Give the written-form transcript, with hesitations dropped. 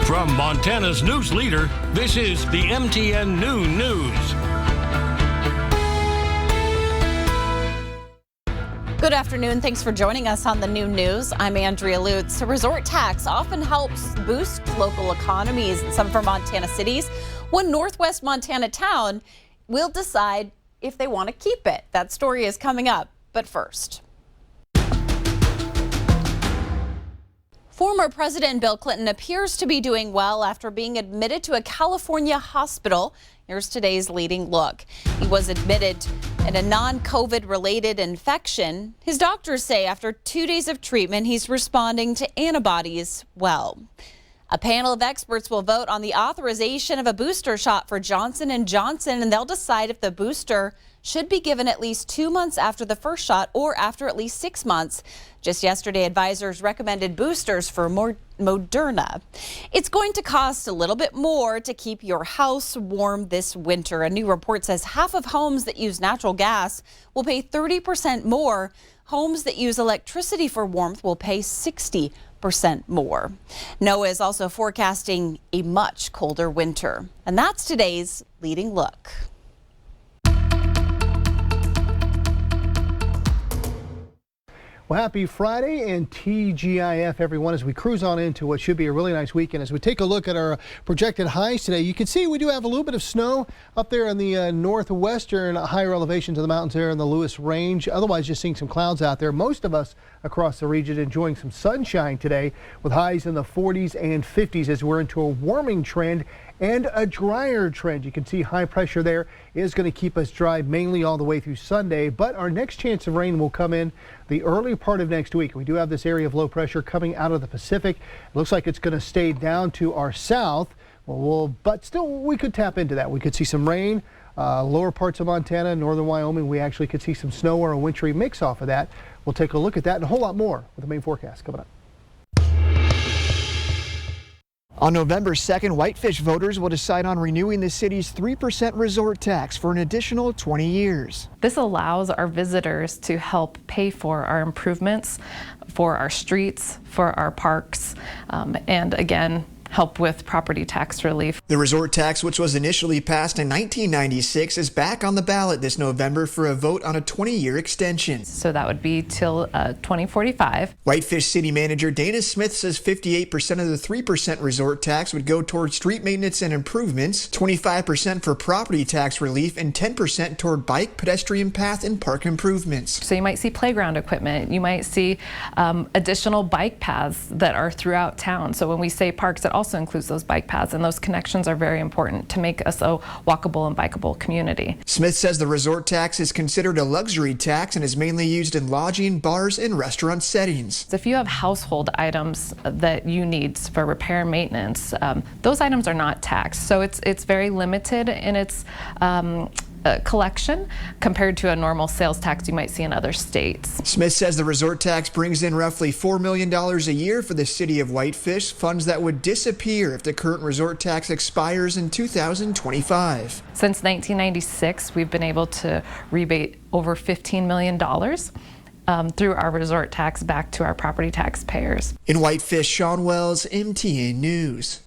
From Montana's news leader, this is the MTN Noon News. Good afternoon. Thanks for joining us on the Noon News. I'm Andrea Lutz. A resort tax often helps boost local economies in some of our Montana cities. One northwest Montana town will decide if they want to keep it. That story is coming up. But first, former President Bill Clinton appears to be doing well after being admitted to a California hospital. Here's today's leading look. He was admitted in a non-COVID related infection. His doctors say after 2 days of treatment, he's responding to antibodies well. A panel of experts will vote on the authorization of a booster shot for Johnson & Johnson, and they'll decide if the booster should be given at least 2 months after the first shot or after at least 6 months. Just yesterday, advisors recommended boosters for Moderna. It's going to cost a little bit more to keep your house warm this winter. A new report says half of homes that use natural gas will pay 30% more. Homes that use electricity for warmth will pay 60% more. NOAA is also forecasting a much colder winter. And that's today's leading look. Well, happy Friday and TGIF, everyone, as we cruise on into what should be a really nice weekend. As we take a look at our projected highs today, you can see we do have a little bit of snow up there in the northwestern higher elevations of the mountains there in the Lewis Range. Otherwise, just seeing some clouds out there. Most of us across the region enjoying some sunshine today with highs in the 40s and 50s as we're into a warming trend and a drier trend. You can see high pressure there is going to keep us dry mainly all the way through Sunday, but our next chance of rain will come in the early part of next week. We do have this area of low pressure coming out of the Pacific. It looks like it's going to stay down to our south, but still we could tap into that. We could see some rain. Lower parts of Montana, northern Wyoming, we actually could see some snow or a wintry mix off of that. We'll take a look at that and a whole lot more with the main forecast coming up. On November 2nd, Whitefish voters will decide on renewing the city's 3% resort tax for an additional 20 years. This allows our visitors to help pay for our improvements, for our streets, for our parks, and again, help with property tax relief. The resort tax, which was initially passed in 1996, is back on the ballot this November for a vote on a 20-year extension. So that would be till 2045. Whitefish City Manager Dana Smith says 58% of the 3% resort tax would go towards street maintenance and improvements, 25% for property tax relief, and 10% toward bike, pedestrian path, and park improvements. So you might see playground equipment. You might see additional bike paths that are throughout town. So when we say parks, it also includes those bike paths, and those connections are very important to make us a walkable and bikeable community. Smith says the resort tax is considered a luxury tax and is mainly used in lodging, bars, and restaurant settings. If you have household items that you need for repair and maintenance, those items are not taxed. So it's very limited in its collection compared to a normal sales tax you might see in other states. Smith says the resort tax brings in roughly $4 million a year for the city of Whitefish, funds that would disappear if the current resort tax expires in 2025. Since 1996, we've been able to rebate over $15 million through our resort tax back to our property taxpayers. In Whitefish, Sean Wells, MTN News.